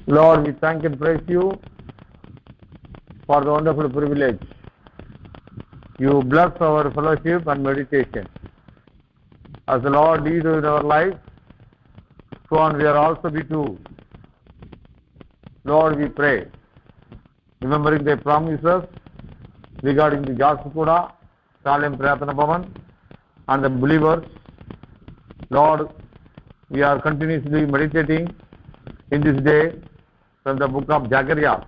Lord, we thank and praise you for the wonderful privilege. You bless our fellowship and meditation. As the Lord leads in our life, so on we are also be too. Lord, we pray, remembering the promises regarding the Jasukura, Salem Prarthana Bhavan, and the believers. Lord, we are continuously meditating in this day from the book of Zechariah,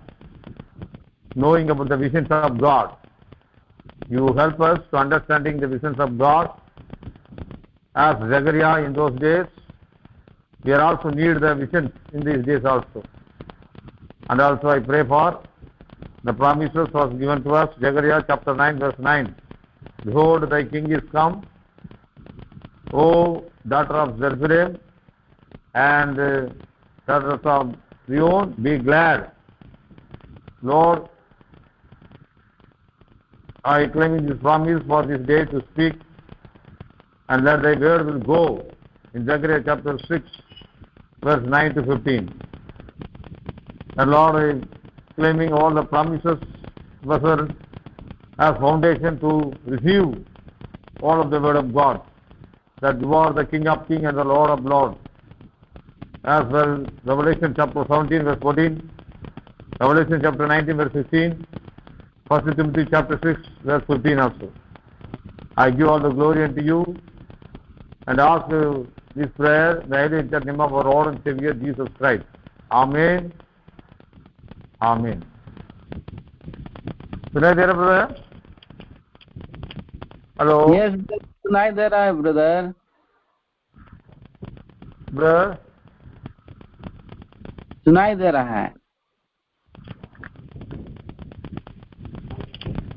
knowing about the visions of God. You help us to understanding the visions of God. As Zechariah in those days, we are also need the visions in these days also. And also I pray for the promises was given to us, Zechariah chapter 9 verse 9. Behold, thy king is come, O daughter of Zerubbabel, and daughters of Zion, be glad. Lord, I claim this promise for this day to speak, and let thy word will go in Zechariah chapter 6 verse 9 to 15. And Lord, I am claiming all the promises as foundation to receive all of the word of God, that you are the King of kings and the Lord of lords. As well, Revelation chapter 17 verse 14, Revelation chapter 19 verse 16, 1 Timothy chapter 6 verse 15 also. I give all the glory unto you and ask this prayer in the name of our Lord and Savior Jesus Christ. Amen. Amen. सुनाई दे रहा brother? Hello? Yes, सुनाई दे रहा है brother. Brother सुनाई दे रहा है.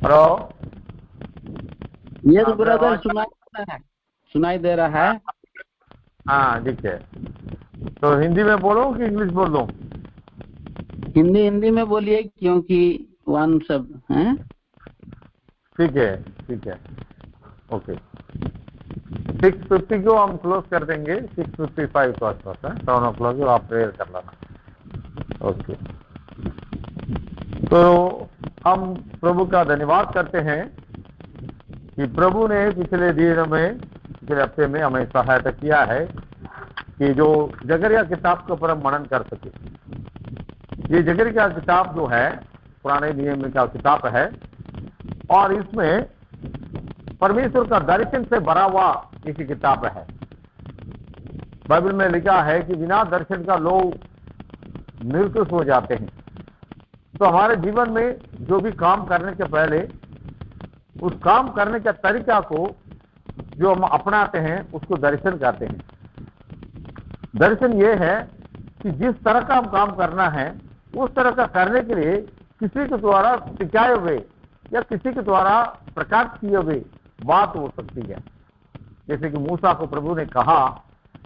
Hello? Yes brother, सुनाई दे रहा है. हाँ ठीक है. तो हिंदी में बोलो कि इंग्लिश बोल दो? हिंदी में बोलिए, क्योंकि वन शब्द हैं. ठीक है, ठीक है. ओके. 6:50 को हम क्लोज कर देंगे. 6:55 को आसपास है. 7 o'clock को आप प्रेयर कर लेना. ओके. तो हम प्रभु का धन्यवाद करते हैं कि प्रभु ने पिछले दिन में, पिछले हफ्ते में हमें सहायता किया है कि जो जकरिया किताब के ऊपर हम मनन कर सके. ये जकरिया किताब जो है पुराने नियम का किताब है, और इसमें परमेश्वर का दर्शन से भरा हुआ इसी किताब है. बाइबल में लिखा है कि बिना दर्शन का लोग निर्दोष हो जाते हैं. तो हमारे जीवन में जो भी काम करने के पहले उस काम करने के तरीका को जो हम अपनाते हैं उसको दर्शन कहते हैं. दर्शन ये है कि जिस तरह का हम काम करना है उस तरह का करने के लिए किसी के द्वारा सिखाए हुए या किसी के द्वारा प्रकाश किए हुए बात हो सकती है. जैसे कि मूसा को प्रभु ने कहा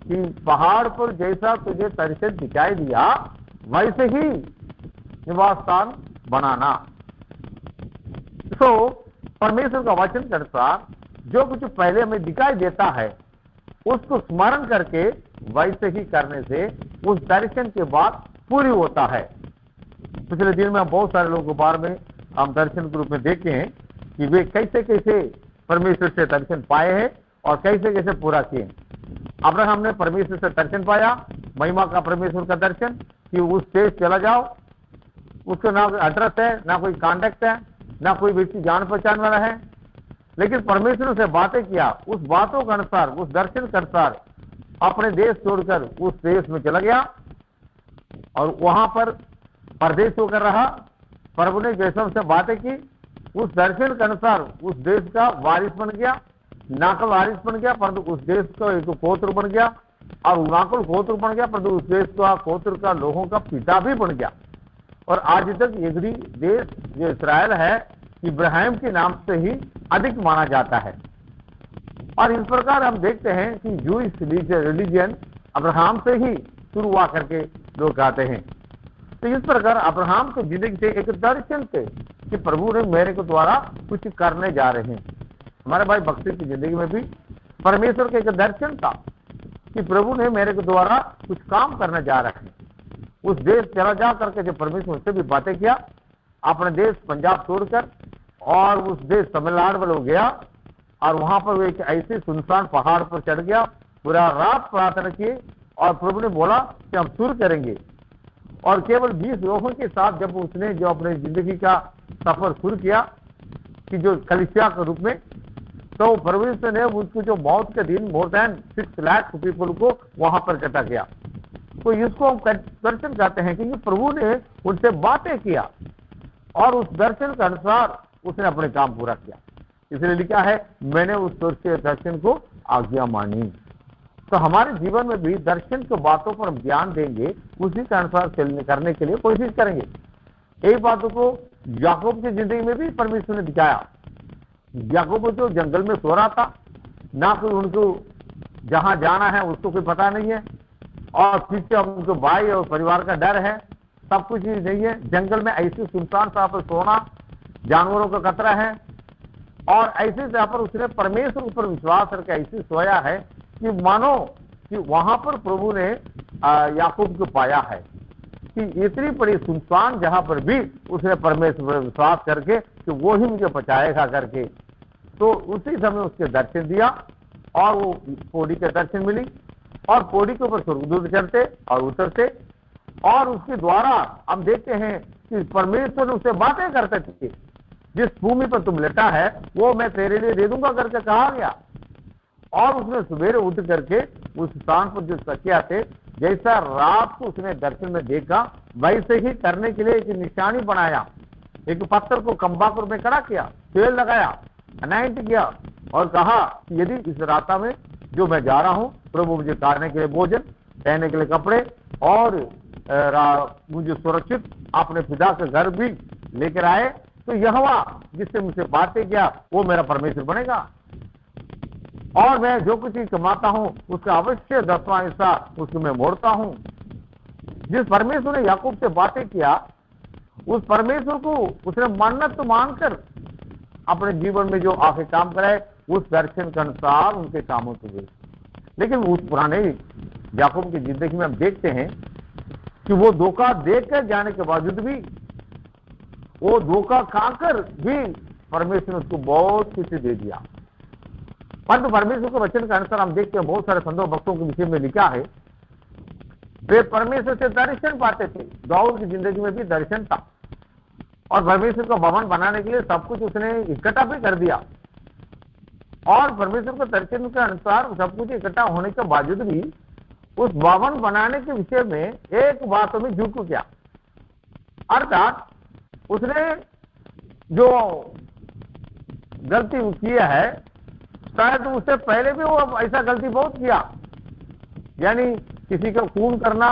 कि पहाड़ पर जैसा तुझे दर्शन दिखाई दिया वैसे ही निवास स्थान बनाना. तो परमेश्वर का वचन के अनुसार जो कुछ पहले हमें दिखाई देता है उसको स्मरण करके वैसे ही करने से उस दर्शन के बाद पूरी होता है. पिछले दिन में हम बहुत सारे लोगों के बारे में हम दर्शन के रूप में देखे हैं कि वे कैसे कैसे परमेश्वर से दर्शन पाए हैं और कैसे कैसे पूरा किए. अब्राहम ने परमेश्वर से दर्शन पाया, महिमा का परमेश्वर का दर्शन कि उस देश चला जाओ. उसको ना कोई एड्रेस है, ना कोई कांटेक्ट है, ना कोई व्यक्ति जान पहचान वाला है, लेकिन परमेश्वर से बातें किया. उस बातों के अनुसार, उस दर्शन के अनुसार अपने देश छोड़कर उस देश में चला गया और वहां पर परदेश होकर रहा. प्रभु ने जैसे उनसे बातें की उस दर्शन के अनुसार उस देश का वारिस बन गया, ना केवल वारिस बन गया परंतु उस देश का एक गोत्र बन गया, और ना केवल गोत्र बन गया परंतु उस देश का गोत्र का लोगों का पिता भी बन गया. और आज तक यहूदी देश जो इस्राएल है इब्राहिम के नाम से ही अधिक माना जाता है. और इस प्रकार हम देखते हैं कि जूइश रिलीजन अब्राहम से ही शुरू हुआ करके लोग कहते हैं. तो इस प्रकार अब्राहम की जिंदगी से एक दर्शन थे कि प्रभु ने मेरे के द्वारा कुछ करने जा रहे हैं. हमारे भाई भक्ति की जिंदगी में भी परमेश्वर का एक दर्शन था कि प्रभु ने मेरे के द्वारा कुछ काम करने जा रहे हैं. उस देश चला जा करके जब परमेश्वर से भी बातें किया, अपने देश पंजाब छोड़कर और उस देश तमिलनाडु में गया और वहां पर वो एक ऐसे सुनसान पहाड़ पर चढ़ गया, पूरा रात प्रार्थना किए और प्रभु ने बोला कि हम शुरू करेंगे। और केवल 20 लोगों के साथ जब उसने जो अपने जिंदगी का सफर शुरू किया कि जो कलीसिया के रूप में, तो परमेश्वर ने उसको जो मौत के दिन मोर देन 6 लाख पीपल को वहां पर इकट्ठा किया। तो इसको हम दर्शन कहते हैं क्योंकि प्रभु ने उनसे बातें किया और उस दर्शन के अनुसार उसने अपने काम पूरा किया। इसलिए लिखा है मैंने उस दर्शन को आज्ञा मानी। तो हमारे जीवन में भी दर्शन की बातों पर हम ध्यान देंगे, उसी के अनुसार चलने करने के लिए कोशिश करेंगे। एक बातों को याकूब की जिंदगी में भी परमेश्वर ने दिखाया। याकूब जो जंगल में सो रहा था, ना कोई उनको जहां जाना है उसको कोई पता नहीं है, और पीछे उनको भाई और परिवार का डर है, सब कुछ ही नहीं है। जंगल में ऐसे सुनसान सा पर सोना, जानवरों का खतरा है, और ऐसे जगह पर उसने परमेश्वर पर विश्वास करके ऐसे सोया है कि मानो कि वहां पर प्रभु ने याकूब को पाया है कि इतनी बड़ी सुनसान जहां पर भी उसने परमेश्वर पर विश्वास करके कि वो ही मुझे बचाएगा करके, तो उसी समय उसके दर्शन दिया और वो पौड़ी के दर्शन मिली और पौड़ी के ऊपर स्वर्गदूत चढ़ते और उतरते, और उसके द्वारा हम देखते हैं कि परमेश्वर उससे बातें करते थे। जिस भूमि पर तुम लेटा है वो मैं तेरे लिए दे दूंगा करके कहा गया। और उसने सवेरे उठ करके उस स्थान पर जो तकिया थे, जैसा रात को उसने दर्शन में देखा वैसे ही करने के लिए एक निशानी बनाया, एक पत्थर को खंभा में खड़ा किया, तेल लगाया, अनाइंट किया और कहा कि यदि इस रात में जो मैं जा रहा हूं, प्रभु मुझे खाने के लिए भोजन, पहनने के लिए कपड़े और मुझे सुरक्षित अपने पिता के घर भी लेकर आए, तो यहोवा जिससे मुझसे बातें किया वो मेरा परमेश्वर बनेगा, और मैं जो कुछ ही कमाता हूं उसका अवश्य 10वां हिस्सा उसको मैं मोड़ता हूं। जिस परमेश्वर ने याकूब से बातें किया, उस परमेश्वर को उसने मन्नत मानकर अपने जीवन में जो आगे काम कराए, उस दर्शन के अनुसार उनके कामों से हुए। लेकिन उस पुराने याकूब की जिंदगी में हम देखते हैं कि वो धोखा देकर जाने के बावजूद भी, वो धोखा खाकर भी परमेश्वर ने उसको बहुत कुछ दे दिया। परंतु परमेश्वर के वचन के अनुसार हम देखते हैं बहुत सारे संतों भक्तों के विषय में लिखा है, वे परमेश्वर से दर्शन पाते थे। दाऊद की जिंदगी में भी दर्शन था और परमेश्वर का भवन बनाने के लिए सब कुछ उसने इकट्ठा भी कर दिया, और परमेश्वर के दर्शन के अनुसार सब कुछ इकट्ठा होने के बावजूद भी उस भवन बनाने के विषय में एक बात में झुक गया। अर्थात उसने जो गलती किया है, शायद उससे पहले भी वो ऐसा गलती बहुत किया, यानी किसी का खून करना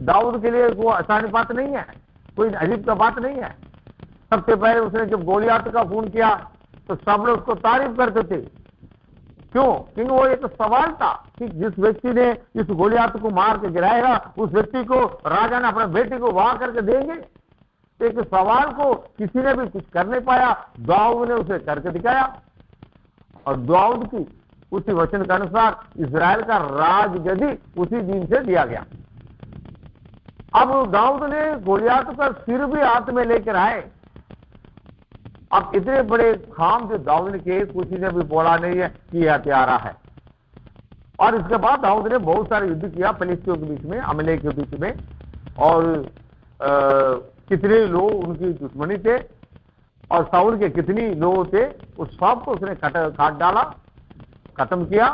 दाऊद के लिए वो आसान बात नहीं है, कोई अजीब का बात नहीं है। सबसे पहले उसने जब गोलियात का खून किया तो सब लोग उसको तारीफ करते थे। क्यों? क्योंकि वो एक सवाल था कि जिस व्यक्ति ने इस गोलियात को मार के गिराएगा, उस व्यक्ति को राजा ने अपने बेटे को वाह करके देंगे। एक सवाल को किसी ने भी कुछ कर नहीं पाया, दाऊद ने उसे करके दिखाया, और दाऊद की उसी वचन के अनुसार इजराइल का राज गद्दी उसी दिन से दिया गया। अब दाऊद ने गोलियात का सिर भी हाथ में लेकर आए। अब इतने बड़े काम जो दाऊद ने किए, किसी ने भी बोला नहीं है कि यह हत्यारा है। और इसके बाद दाऊद ने बहुत सारे युद्ध किया फिलिस्तियों के बीच में, अमलेक के बीच में, और कितने लोग उनकी दुश्मनी थे और साउल के कितनी लोग थे, उस सब को उसने काट डाला, खत्म किया।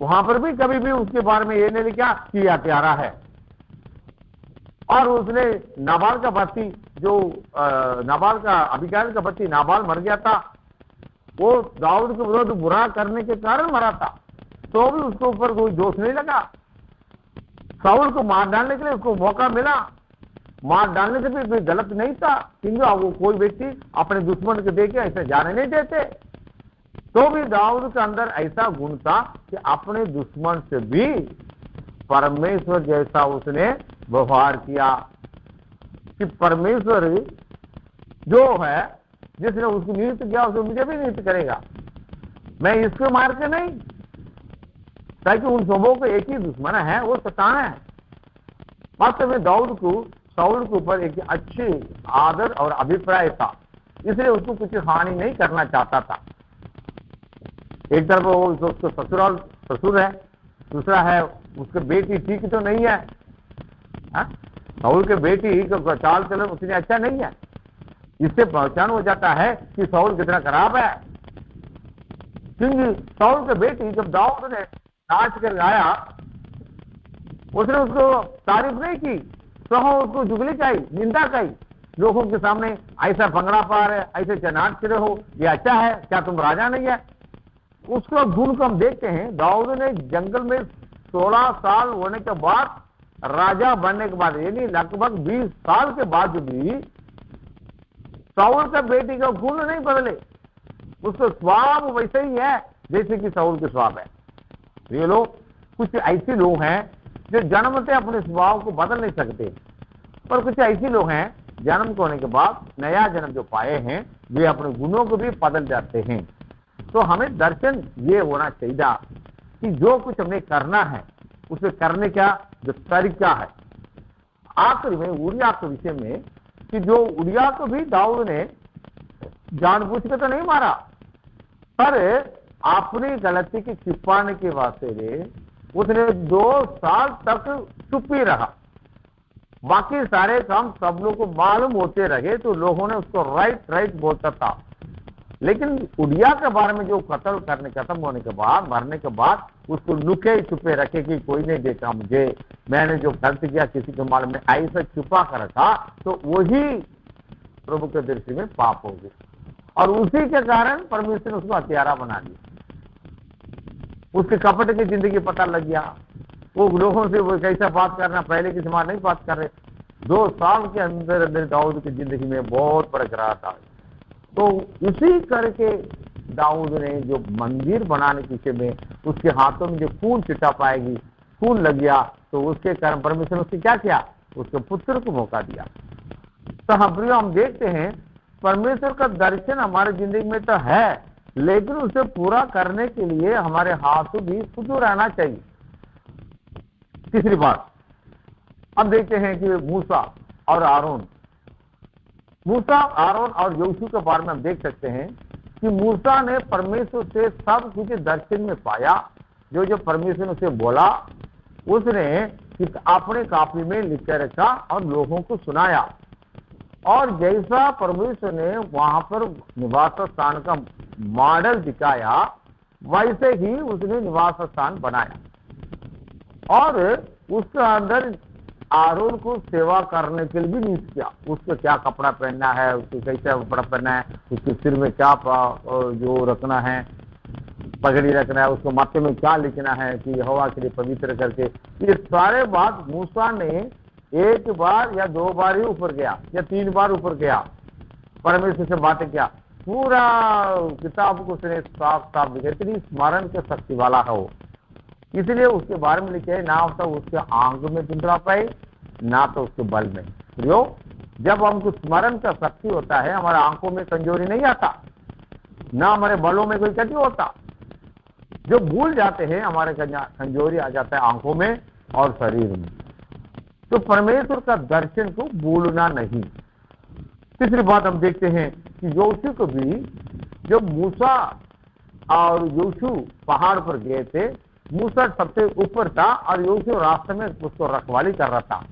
वहां पर भी कभी भी उसके बारे में ये नहीं लिखा कि यह हत्यारा है। और उसने नाबाल का पति, जो नाबाल का अबीगाइल का पति नाबाल मर गया था, वो दाऊद के विरुद्ध बुरा करने के कारण मरा था, तो भी उसके ऊपर कोई दोष नहीं लगा। साउल को मार डालने के लिए उसको मौका मिला, मार डालने से भी गलत नहीं था, क्योंकि वो कोई व्यक्ति अपने दुश्मन को देके ऐसे जाने नहीं देते। तो भी दाऊद के अंदर ऐसा गुण था कि अपने दुश्मन से भी परमेश्वर जैसा उसने व्यवहार किया, कि परमेश्वर जो है जिसने उसको नियुक्त किया उसे मुझे भी नियुक्त करेगा। मैं इसको मार के नहीं, ताकि उन सबों को एक ही दुश्मन है, वो शैतान है। वास्तव में दाऊद को शाऊल के ऊपर एक अच्छी आदर और अभिप्राय था, इसलिए उसको कुछ हानि नहीं करना चाहता था। एक तरफ वो उसको ससुर है, दूसरा है उसके बेटी ठीक तो नहीं है, शाऊल के बेटी का चाल चलन उतनी अच्छा नहीं है। इससे पहचान हो जाता है कि शाऊल कितना खराब है, क्योंकि शाऊल के बेटी जब दाऊद ने नाच कर गाया, उसने उसको तारीफ नहीं की, तो उसको जुगली चाहिए, निंदा चाहिए लोगों के सामने। ऐसा भंगड़ा पा रहे, ऐसे चनाट करे हो, ये अच्छा है क्या, तुम राजा नहीं है? उसको गुण को हम देखते हैं। दाऊद ने जंगल में 16 साल होने के बाद, राजा बनने के बाद, यानी लगभग 20 साल के बाद भी शाऊल का बेटी का गुण नहीं बदले, उसका स्वभाव वैसे ही है जैसे कि शाऊल के स्वभाव है। ये लोग, कुछ ऐसे लोग हैं जो जन्म से अपने स्वभाव को बदल नहीं सकते, पर कुछ ऐसे लोग हैं जन्म को होने के बाद नया जन्म जो पाए हैं वे अपने गुणों को भी बदल जाते हैं। तो हमें दर्शन ये होना चाहिए कि जो कुछ हमें करना है उसे करने का जो तरीका है। आखिर में उरिया के विषय में कि जो उरिया को भी दाऊद ने जानबूझ के तो नहीं मारा, पर अपनी गलती की छिपाने के वास्ते उसने 2 साल तक चुप ही रहा। बाकी सारे काम सब लोग को मालूम होते रहे, तो लोगों ने उसको राइट बोलता था। लेकिन उड़िया के बारे में जो कत्ल करने खत्म होने के बाद, मरने के बाद, उसको लुके छुपे रखे कि कोई नहीं देखा मुझे, मैंने जो गलती किया किसी के मालूम में, ऐसा छुपा कर रखा, तो वही प्रभु के दृष्टि में पाप होगी। और उसी के कारण परमेश्वर ने उसको हत्यारा बना दिया। उसके कपट की जिंदगी पता लग गया, वो लोगों से वो कैसा बात करना, पहले की समान नहीं बात कर रहे। 2 साल के अंदर अंदर दाऊद की जिंदगी में बहुत फर्क रहा था। तो इसी करके दाऊद ने जो मंदिर बनाने के विषय में उसके हाथों में जो खून छिटा पाएगी, खून लग गया, तो उसके कारण परमेश्वर ने उससे क्या किया, उसके पुत्र को मौका दिया। तो हम देखते हैं परमेश्वर का दर्शन हमारे जिंदगी में तो है, लेकिन उसे पूरा करने के लिए हमारे हाथ भी शुद्ध रहना चाहिए। तीसरी बात अब देखते हैं कि मूसा और आरोन, मूसा, आरोन और यहोशू के बारे में हम देख सकते हैं कि मूसा ने परमेश्वर से सब कुछ दर्शन में पाया। जो जो परमेश्वर ने उसे बोला उसने अपने कॉपी में लिख कर रखा और लोगों को सुनाया। और जैसा परमेश्वर ने वहां पर निवास स्थान का मॉडल दिखाया, वैसे ही उसने निवास स्थान बनाया। और उसके अंदर आरोन को सेवा करने के लिए भी नियुक्त किया। उसको क्या कपड़ा पहनना है, उसको कैसा कपड़ा पहनना है, उसके सिर में क्या जो रखना है, पगड़ी रखना है, उसको माथे में क्या लिखना है कि यहोवा के लिए पवित्र करके, ये सारे बात मूसा ने 1 बार या 2 बार ही ऊपर गया या 3 बार ऊपर गया, परमेश्वर से बातें किया। पूरा किताब को उसने साफ साफ लिखा, इतनी स्मरण के शक्ति वाला है वो। इसलिए उसके बारे में लिखे ना तो उसके आंख में धुंधला पाए, ना तो उसके बल में। क्यों? जब हमको स्मरण का शक्ति होता है, हमारे आंखों में कमजोरी नहीं आता, ना हमारे बलों में कोई क्षति होता। जो भूल जाते हैं हमारे कमजोरी आ जाता है आंखों में और शरीर में। तो परमेश्वर का दर्शन को भूलना नहीं। तीसरी बात हम देखते हैं कि यहोशू को भी, जब मूसा और यहोशू पहाड़ पर गए थे, मूसा सबसे ऊपर था और यहोशू रास्ते में उसको रखवाली कर रहा था।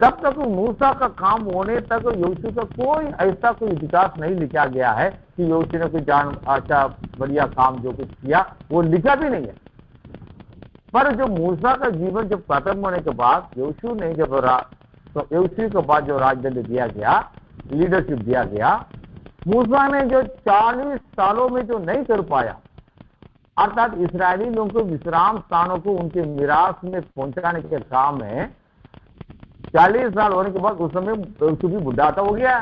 तब तक मूसा का काम होने तक यहोशू का कोई ऐसा कोई विकास नहीं लिखा गया है कि यहोशू ने कोई जान अच्छा बढ़िया काम जो कुछ किया वो लिखा भी नहीं है। पर जो मूसा का जीवन जब खत्म होने के बाद यहोशू ने तो यहोशू के बाद जो राजदंड दिया गया, लीडरशिप दिया गया, मूसा ने जो 40 सालों में जो नहीं कर पाया, अर्थात इस्राएली लोगों को विश्राम स्थानों को उनके मिरास में पहुंचाने के काम में 40 साल होने के बाद उस समय यहोशू भी बुढ़ा हो गया।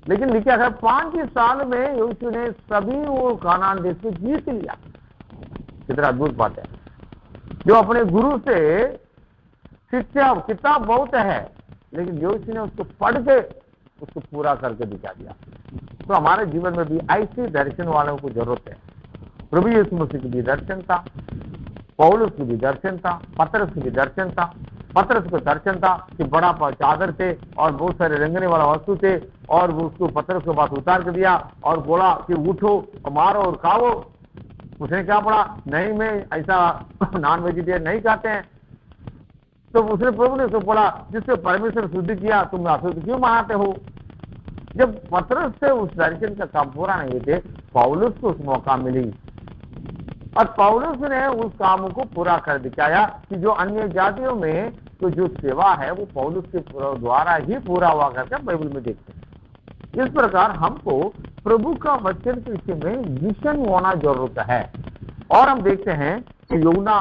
लेकिन लिखा था 5 साल में यहोशू ने सभी वो कानान देश को जीत लिया। कितना अद्भुत बात है। जो अपने गुरु से शिक्षा, किताब बहुत है, लेकिन यहोशू ने उसको पढ़ के उसको पूरा करके दिखा दिया। तो हमारे जीवन में भी ऐसे दर्शन वालों को जरूरत है। प्रभु यीशु मसीह की भी दर्शन था, पौलुस की भी दर्शन था, पतरस की भी दर्शन था। पतरस को दर्शन था कि बड़ा चादर थे और बहुत सारे रंगने वाला वस्तु थे, और वो उसको पतरस के पास उतार कर दिया और बोला कि उठो और मारो और खाओ। उसने क्या पढ़ा, नहीं मैं ऐसा नॉन वेजिटेरियन नहीं खाते हैं। तो उसने प्रभु ने उसको बोला, जिससे परमेश्वर शुद्ध किया तुम अशुद्ध क्यों मानते हो। जब पतरस से उस दर्शन का काम पूरा नहीं थे, पौलुस को उस मौका मिली और पौलुस ने उस काम को पूरा कर दिखाया कि जो अन्य जातियों में तो जो सेवा है वो पौलुस के द्वारा ही पूरा हुआ करके बाइबल में देखते हैं। इस प्रकार हमको प्रभु का वचन के विषय में विजन होना जरूरत है। और हम देखते हैं कि यूहन्ना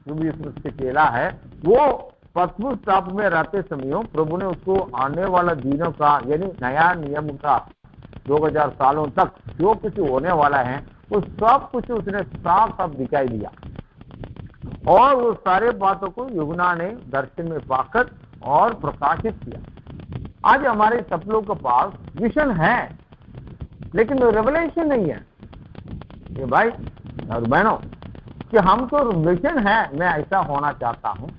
जो भी इसमें से चेला है, वो पतमुस टाप में रहते समय प्रभु ने उसको आने वाला दिनों का यानी नया नियम का 2000 सालों तक जो कुछ होने वाला है वो सब कुछ उसने साफ साफ दिखाई दिया, और वो सारे बातों को यूहन्ना ने दर्शन में पाकर और प्रकाशित किया। आज हमारे सब लोग के पास विजन है लेकिन रेवलेशन नहीं है। ये भाई और बहनों कि हमको विजन है, मैं ऐसा होना चाहता हूँ,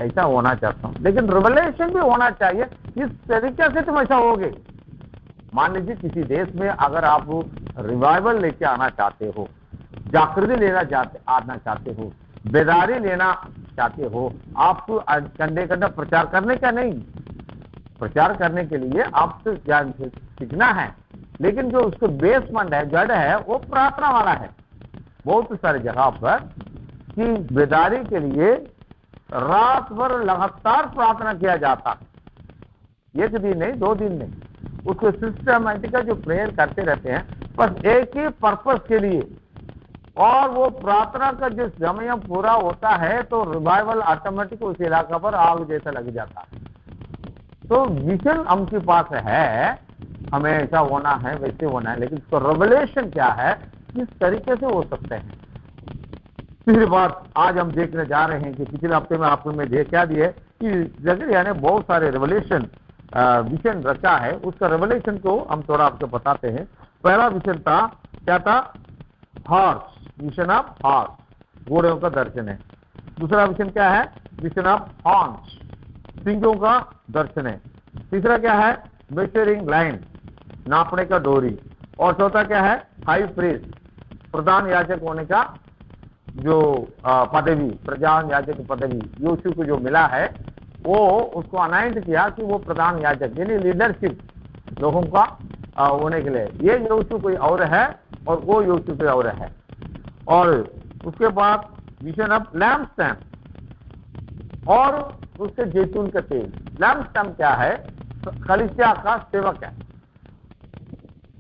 ऐसा होना चाहता हूँ, लेकिन रिवलेशन भी होना चाहिए। इस तरीके से तुम ऐसा होगे। मान लीजिए किसी देश में अगर आप रिवाइवल लेके आना चाहते हो, जागृति आना चाहते हो, बेदारी लेना चाहते हो, आपको कंधे कंधा प्रचार करने का नहीं, प्रचार करने के लिए आपको ज्ञान सीखना है, लेकिन जो उसको बेसमेंट है, जड़ है, वो प्रार्थना वाला है। बहुत सारी जगह पर कि बेदारी के लिए रात भर लगातार प्रार्थना किया जाता, एक दिन नहीं, 2 दिन नहीं, उसको सिस्टमैटिक जो प्रेयर करते रहते हैं बस एक ही पर्पस के लिए, और वो प्रार्थना का जो समय पूरा होता है तो रिवाइवल ऑटोमेटिक उस इलाका पर आग जैसा लग जाता है। तो विजन हमके पास है, हमें ऐसा होना है, वैसे होना है, लेकिन उसका रेवलेशन क्या है, किस तरीके से हो सकते हैं। तीसरी बात आज हम देखने जा रहे हैं कि पिछले हफ्ते में आपको मैं क्या दिए कि जकरिया ने बहुत सारे रेवलेशन विजन रचा है। उसका रेवलेशन को हम थोड़ा आपको बताते हैं। पहला विजन था, क्या था, हॉर्स, विजन ऑफ हॉर्स, घोड़ों का दर्शन है। दूसरा विजन क्या है, विजन ऑफ हॉर्न्स, सिंगों का दर्शन है। तीसरा क्या है, मेजरिंग लाइन, नापने का डोरी। और चौथा क्या है, हाई प्रीस्ट, प्रधान याजक होने का जो पदवी, प्रधान याजक पदवी यीशु को जो मिला है, वो उसको अनाइंट किया कि वो प्रधान याजक यानी लीडरशिप लोगों का होने के लिए। ये यीशु कोई और है और वो यीशु कोई और है। और उसके बाद विजन ऑफ लैम्प स्टैम्प और उसके जैतून का तेल। लैम्प स्टैम्प क्या है, कलीसिया का सेवक है,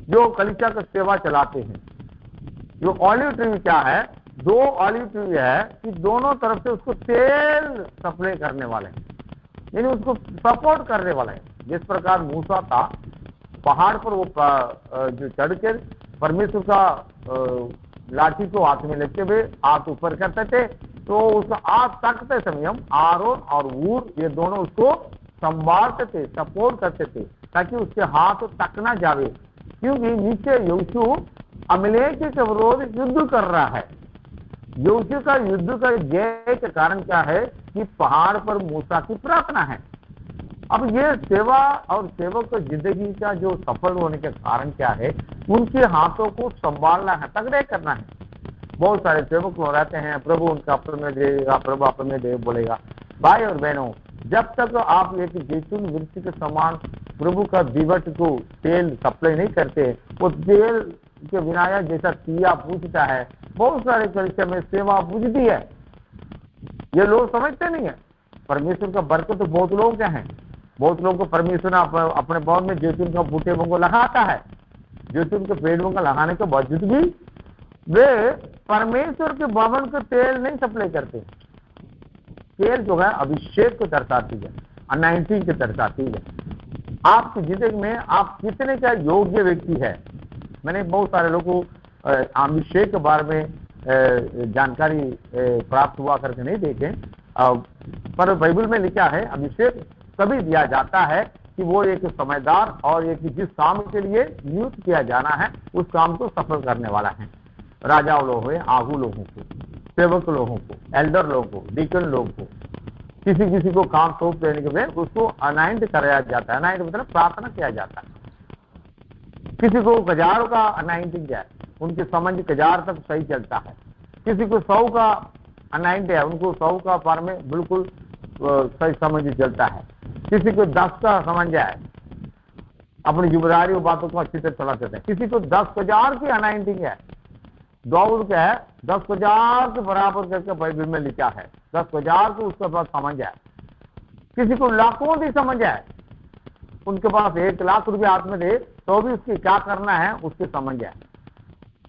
जो कलीसिया का सेवा चलाते हैं। जो ऑलिव ट्री क्या है, 2 ऑलिव ट्री है कि दोनों तरफ से उसको तेल सप्लाई करने वाले हैं, यानी उसको सपोर्ट करने वाले हैं। जिस प्रकार मूसा था पहाड़ पर, वो जो चढ़कर परमेश्वर का लाठी को हाथ में लेते हुए हाथ ऊपर करते थे, तो उसका हाथ तकते समय आरोन और ऊर ये दोनों उसको संभालते थे, सपोर्ट करते थे, ताकि उसके हाथ तक ना जावे, क्योंकि नीचे यीशु अमलेक के विरोध युद्ध कर रहा है। यीशु का युद्ध का जय का कारण क्या है कि पहाड़ पर मूसा की प्रार्थना है। अब ये सेवा और सेवक की जिंदगी का जो सफल होने के कारण क्या है, उनके हाथों को संभालना है, तगड़े करना है। बहुत सारे सेवक लोग रहते हैं, प्रभु उनका अपने देगा, प्रभु अपने दे बोलेगा। भाई और बहनों, जब तक आप एक जैतून वृक्ष के समान प्रभु का दिवट को तेल सप्लाई नहीं करते, वो तेल के बिना जैसा किया पूछता है। बहुत सारे कलीसिया में सेवा पूछती है, ये लोग समझते नहीं है। परमेश्वर का बरकत तो बहुत लोग क्या हैं, बहुत लोगों को परमेश्वर अपने भवन में जैतून का बूटे को लगाता है, जैतून के पेड़ों का लगाने के बावजूद भी वे परमेश्वर के भवन को तेल नहीं सप्लाई करते। तेल जो है अभिषेक को दर्शाती है, अनाइंटिंग को दर्शाती है। आपकी जिंदगी में आप कितने का योग्य व्यक्ति है। मैंने बहुत सारे लोगों को अभिषेक के बारे में जानकारी प्राप्त हुआ करके नहीं देखे, पर बाइबल में लिखा है अभिषेक तभी दिया जाता है कि वो एक समझदार और एक जिस काम के लिए नियुक्त किया जाना है उस काम को सफल करने वाला है। राजा लोग हुए, आगू लोगों को, सेवक लोगों को, एल्डर लोगों को, डीकन लोगों को, किसी किसी को काम सौंप देने के बाद उसको अनाइंट कराया जाता है। अनाइंट मतलब प्रार्थना किया जाता है। किसी को 1000 का अनाइंटिंग है, उनकी समझ 1000 तक सही चलता है। किसी को 100 का अनाइंट है, उनको 100 का पार में बिल्कुल सही समझ चलता है। किसी को 10 का समझ है, अपनी जिम्मेदारी और बातों को अच्छी तरह चला सकते हैं। किसी को 10,000 की अनाइंटिंग है। दाऊद क्या है, 10,000 के बराबर करके बाइबल में लिखा है। 10,000 को उसके पास समझ है। किसी को लाखों की समझ है, उनके पास 1 लाख रुपए हाथ में दे तो भी उसकी क्या करना है उसकी समझ है।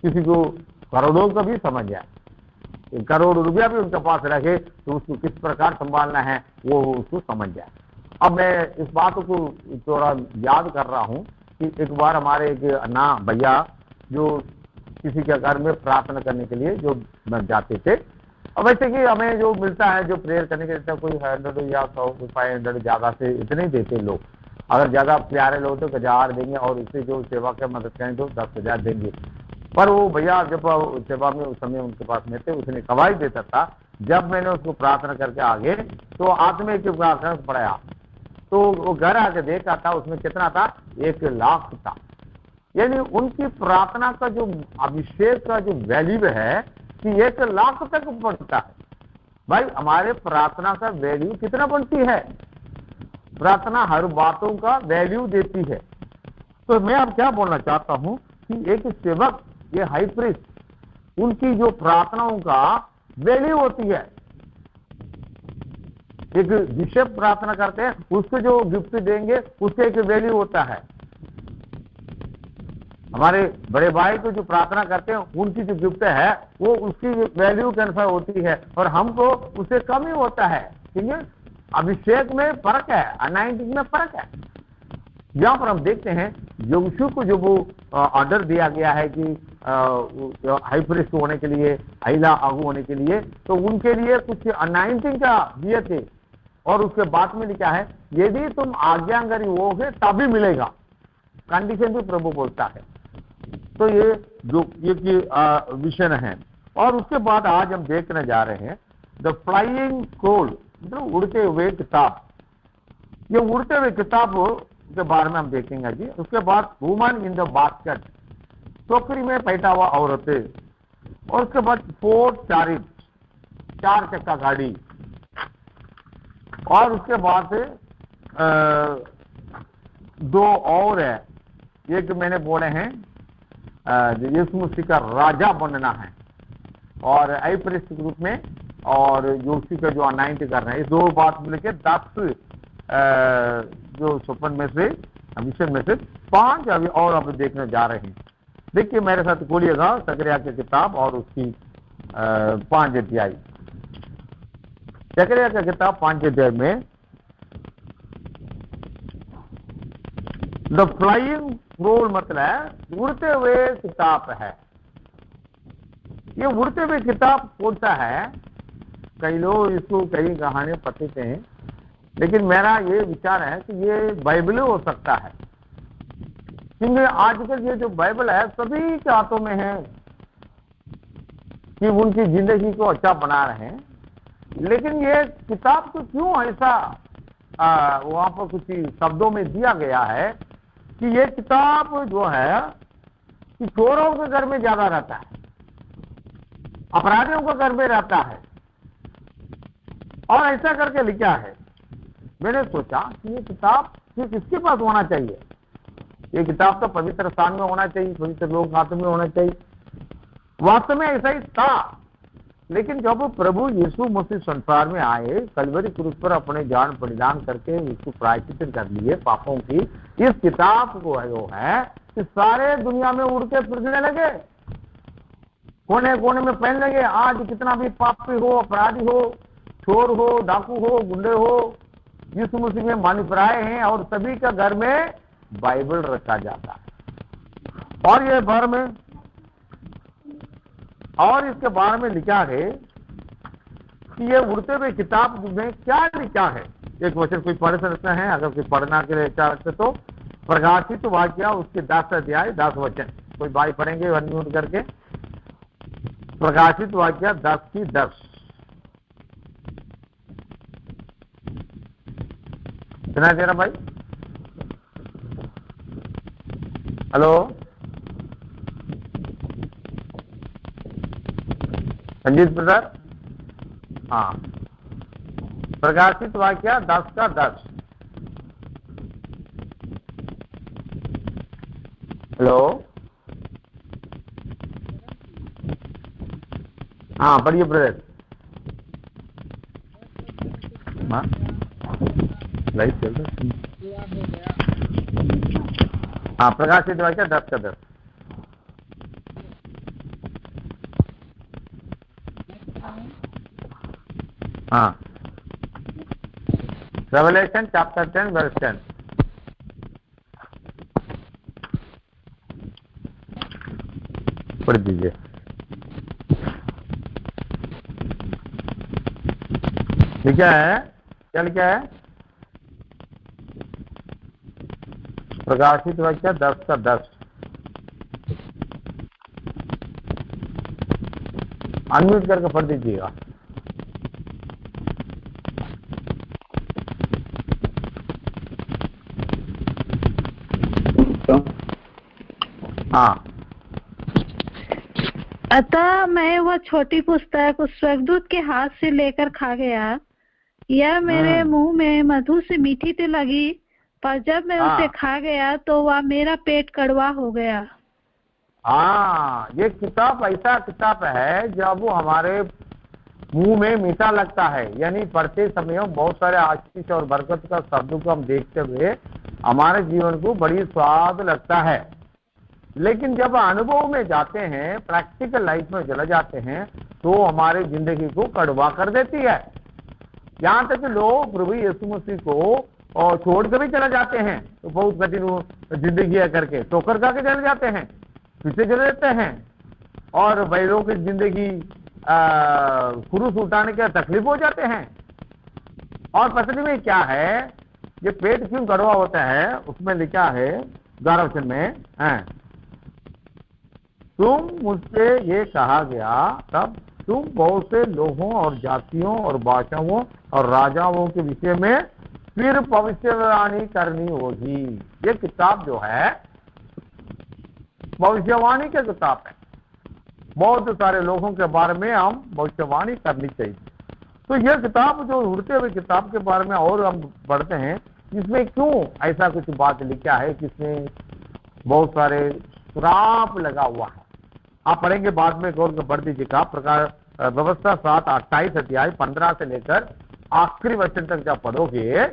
किसी को करोड़ों का भी समझ है, 1 करोड़ रुपया भी उनके पास रखे तो उसको किस प्रकार संभालना है वो उसको समझ जाए। अब मैं इस बात को थोड़ा याद कर रहा हूं कि एक बार हमारे एक अन्ना भैया जो किसी के घर में प्रार्थना करने के लिए जो जाते थे, अब वैसे कि हमें जो मिलता है जो प्रेयर करने के लिए कोई 100 या 100 500 ज्यादा से इतने देते लोग। अगर ज्यादा प्यारे लोग तो 1000 देंगे और उससे जो सेवा के मदद करें तो 10,000 देंगे। पर वो भैया जब सेवा में उस समय उनके पास में थे, उसने गवाही देता था। जब मैंने उसको प्रार्थना करके आगे तो आत्मा की प्रार्थना पढ़ाया तो वो घर आके देखा था उसमें कितना था, 1 लाख था। यानी उनकी प्रार्थना का जो अभिषेक का जो वैल्यू है कि 1 लाख तक बढ़ता है। भाई हमारे प्रार्थना का वैल्यू कितना बनती है? प्रार्थना हर बातों का वैल्यू देती है। तो मैं अब क्या बोलना चाहता हूं कि एक सेवक, ये हाई प्रीस्ट, उनकी जो प्रार्थनाओं का वैल्यू होती है। एक बिशप प्रार्थना करते हैं, उसको जो गिफ्ट देंगे उसके एक वैल्यू होता है। हमारे बड़े भाई को जो प्रार्थना करते हैं उनकी जो गिफ्ट है वो उसकी वैल्यू के अनुसार होती है और हमको उससे कम ही होता है। ठीक है, अभिषेक में फर्क है, अनाइंटिंग में फर्क है। यहां पर हम देखते हैं यीशु को जो वो ऑर्डर दिया गया है कि हाई प्रीस्ट होने के लिए, अहिला आगू होने के लिए, तो उनके लिए कुछ अनाइंटिंग का दिए थे और उसके बाद में लिखा है यदि तुम आज्ञाकारी होगे तभी मिलेगा। कंडीशन भी प्रभु बोलता है। तो ये जो ये विषय है। और उसके बाद आज हम देखने जा रहे हैं द फ्लाइंग स्क्रोल, मतलब उड़ते हुए किताब। ये उड़ते हुए किताब के बारे में हम देखेंगे जी। उसके बाद वुमन इन द बास्केट, टोकरी में पैदा हुआ औरतें। और उसके बाद 4 चैरिट, 4 चक्का गाड़ी। और उसके बाद 2 और है। एक मैंने बोले हैं यीशु मसीह का राजा बनना है और हाई प्रीस्ट के रूप में, और यीशु का जो अनाइंट कर रहे हैं। इस 2 बात मिलकर 10 जो स्वप्न में से, मिशन में से 5 अभी और अब देखने जा रहे हैं। देखिए मेरे साथ खोलिएगा जकरिया की किताब और उसकी 5 अध्याय। जकरिया की किताब 5 अध्याय में द फ्लाइंग स्क्रोल मतलब उड़ते हुए किताब है। ये उड़ते हुए किताब कौन सा है? कई लोग इसको कई कहानियां पढ़ते हैं, लेकिन मेरा ये विचार है कि ये बाइबल हो सकता है। क्योंकि आजकल ये जो बाइबल है सभी के हाथों में है कि उनकी जिंदगी को अच्छा बना रहे हैं, लेकिन ये किताब को क्यों ऐसा वहां पर कुछ शब्दों में दिया गया है कि ये किताब जो है कि चोरों के घर में ज्यादा रहता है, अपराधियों के घर में रहता है, और ऐसा करके लिखा है। मैंने सोचा कि ये किताब किसके पास होना चाहिए? ये किताब तो पवित्र स्थान में होना चाहिए, पवित्र लोग हाथ में होना चाहिए। वास्तव में ऐसा ही था, लेकिन जब प्रभु यीशु मसीह संसार में आए, कलवरी क्रूस पर अपने जान बलिदान करके उसको प्रायश्चित कर लिए पापों की, इस किताब को है कि सारे दुनिया में उड़ के फिरने लगे, कोने कोने में फैलने लगे। आज कितना भी पापी हो, अपराधी हो, चोर हो, डाकू हो, गुंडे हो, यीशु मसीह में मानिपराए हैं और सभी का घर में बाइबल रखा जाता है। और ये बारे में और इसके बारे में लिखा है कि ये उड़ते हुए किताब में क्या लिखा है। एक वचन कोई पढ़ सकते हैं, अगर कोई पढ़ना के लिए चाहते तो प्रकाशित वाक्य उसके 10 अध्याय 10 वचन कोई भाई पढ़ेंगे अनम्यूट करके। प्रकाशित वाक्य 10 की 10। सुनाई दे रहा भाई? Hello Sanjeet brother? हाँ, प्रकाशित वाक्य 10 का 10। हेलो, हाँ पढ़िए ब्रदर। हाँ लाइट चल रहा है। हाँ, प्रकाशित वाक्य 10 का 10। हाँ, रेवलेशन चैप्टर 10 वर्स 10। पढ़ दीजिए। क्या है? क्या लिखा है? प्रकाशित वाक्य 10 का 10। अनम्यूट करके पढ़ दीजिएगा। हाँ। अतः मैं वह छोटी पुस्तक उस स्वर्गदूत के हाथ से लेकर खा गया। यह मेरे मुंह में मधु से मीठी तो लगी, पर जब मैं उसे खा गया तो वह मेरा पेट कड़वा हो गया। हाँ, ये किताब ऐसा किताब है जब वो हमारे मुंह में मीठा लगता है, यानी पढ़ते समय बहुत सारे आशीष और बरकत का शब्दों को हम देखते हुए हमारे जीवन को बड़ी स्वाद लगता है। लेकिन जब अनुभव में जाते हैं, प्रैक्टिकल लाइफ में चले जाते हैं, तो हमारी जिंदगी को कड़वा कर देती है। यहाँ तक कि लोग प्रभु यीशु मसीह को छोड़ कर भी चले जाते हैं, तो बहुत कठिन जिंदगी है करके ठोकर खा के चले जाते हैं, पीछे चले जाते हैं, और बैलों की जिंदगी क्रूस उठाने के तकलीफ हो जाते हैं। और पसंद में क्या है, ये पेट क्यों कड़वा होता है? उसमें लिखा है 11 वचन में, तुम मुझसे ये कहा गया तब तुम बहुत से लोगों और जातियों और भाषाओं और राजाओं के विषय में फिर भविष्यवाणी करनी होगी। ये किताब जो है भविष्यवाणी की किताब है। बहुत सारे लोगों के बारे में हम भविष्यवाणी करनी चाहिए। तो यह किताब जो उड़ते हुए किताब के बारे में और हम पढ़ते हैं, इसमें क्यों ऐसा कुछ बात लिखा है कि इसमें बहुत सारे श्राप लगा हुआ है। आप पढ़ेंगे बाद में, गौर पढ़ दीजिएगा। प्रकार व्यवस्था 7 28 अध्याय 15 से लेकर आखिरी वचन तक जब पढ़ोगे,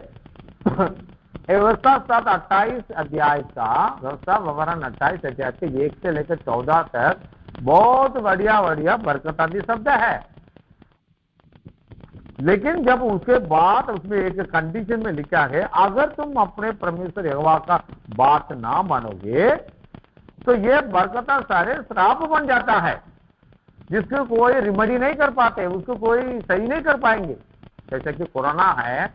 व्यवस्था 7 28 अध्याय का व्यवस्था विवरण 28 अध्याय के 1 से लेकर 14 तक बहुत बढ़िया बढ़िया बरकतादी शब्द है। लेकिन जब उसके बाद उसमें एक कंडीशन में लिखा है, अगर तुम अपने परमेश्वर यहोवा का बात ना मानोगे तो ये बरकता सारे श्राप बन जाता है, जिसको कोई रिमेडी नहीं कर पाते, उसको कोई सही नहीं कर पाएंगे। जैसे कि कोरोना है,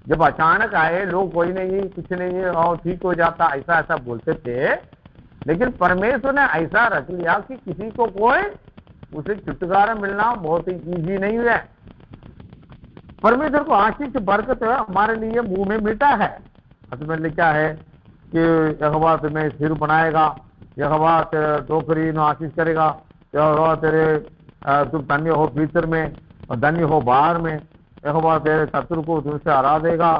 जब अचानक आए, लोग कोई नहीं कुछ नहीं है और ठीक हो जाता, ऐसा ऐसा बोलते थे। लेकिन परमेश्वर ने ऐसा रख लिया कि किसी को कोई उसे छुटकारा मिलना बहुत ही ईजी नहीं है। परमेश्वर को आशीष बरकत है हमारे लिए मुंह में मीठा है। उसमें लिखा है कि यहोवा तुम्हें सिर बनाएगा, यहोवा तेरे टोकरी में आशीष करेगा, यहोवा तेरे तुम धन्य हो भीतर में और धन्य हो बाहर में, यहोवा तेरे शत्रु को तुमसे हरा देगा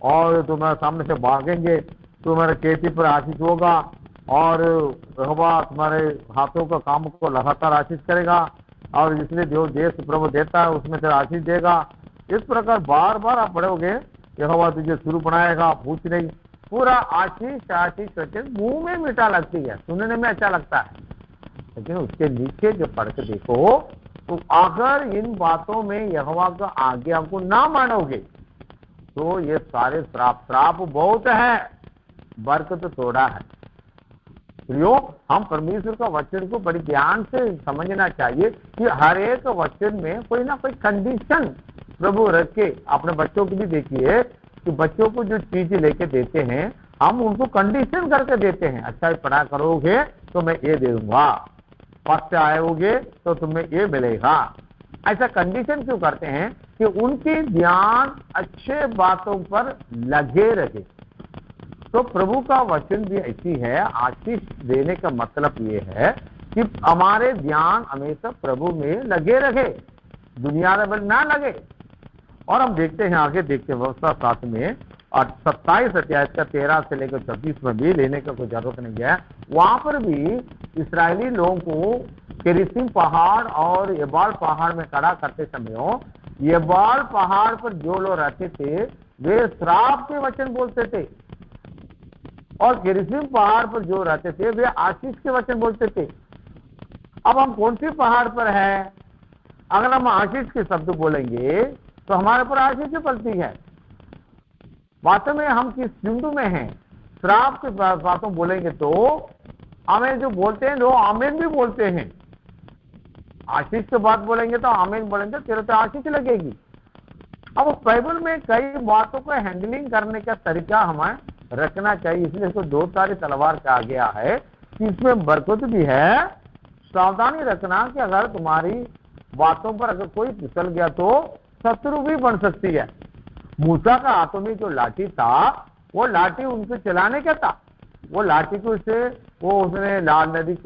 और तुम्हारे सामने से भागेंगे, तुम्हारे खेती पर आशीष होगा और यहोवा तुम्हारे हाथों का काम को लगातार आशीष करेगा और इसलिए जो देश प्रभु देता है उसमें तेरा आशीष देगा। इस प्रकार बार बार आप पढ़ोगे, यहोवा तुझे शुरू बनाएगा, पूछ नहीं, पूरा आशीष आशीष वचन मुंह में मीठा लगती है, सुनने में अच्छा लगता है। लेकिन उसके नीचे जो पढ़ के देखो, तो अगर इन बातों में यहोवा का आज्ञा को ना मानोगे तो ये सारे श्राप बहुत है, बरकत थोड़ा है। प्रियो, हम परमेश्वर का वचन को बड़ी ध्यान से समझना चाहिए कि हर एक वचन में कोई ना कोई कंडीशन प्रभु रख के। अपने बच्चों को भी देखिए कि बच्चों को जो चीज लेके देते हैं, हम उनको कंडीशन करके देते हैं। अच्छा पढ़ा करोगे तो मैं ये दे दूंगा, फर्स्ट आएगे तो तुम्हें ये मिलेगा, ऐसा कंडीशन क्यों करते हैं कि उनकी ध्यान अच्छे बातों पर लगे रहे। तो प्रभु का वचन भी ऐसी है, आशीष देने का मतलब ये है कि हमारे ध्यान हमेशा प्रभु में लगे रहे, दुनिया में ना लगे। और हम देखते हैं, आगे देखते हैं व्यवस्था 7 में और 27 अध्याय का 13 से लेकर 26 में भी लेने का कोई जरूरत नहीं है। वहां पर भी इस्राएली लोगों को केरिसीम पहाड़ और एबाल पहाड़ में खड़ा करते समय एबाल पहाड़ पर जो लोग रहते थे वे श्राप के वचन बोलते थे, और केरिसीम पहाड़ पर जो रहते थे वे आशीष के वचन बोलते थे। अब हम कौन सी पहाड़ पर है? अगर हम आशीष के शब्द बोलेंगे तो हमारे पर आशीष पलती है। वास्तव में हम किस बिंदु में हैं? श्राप के बातों बोलेंगे तो हमें जो बोलते हैं लोग आमीन भी बोलते हैं, आशीष के बात बोलेंगे तो आमीन बोलेंगे, तेरे तो आशीष लगेगी। अब बाइबल में कई बातों को हैंडलिंग करने का तरीका हमें रखना चाहिए, इसलिए इसको 2 तारी तलवार कहा गया है कि इसमें बरकत भी है। सावधानी रखना कि अगर तुम्हारी बातों पर अगर कोई फिसल गया तो शत्रु भी बन सकती है। मूसा का हाथों में जो लाठी था वो लाठी उनको चलाने का था, वो लाठी को उसने लाल नदी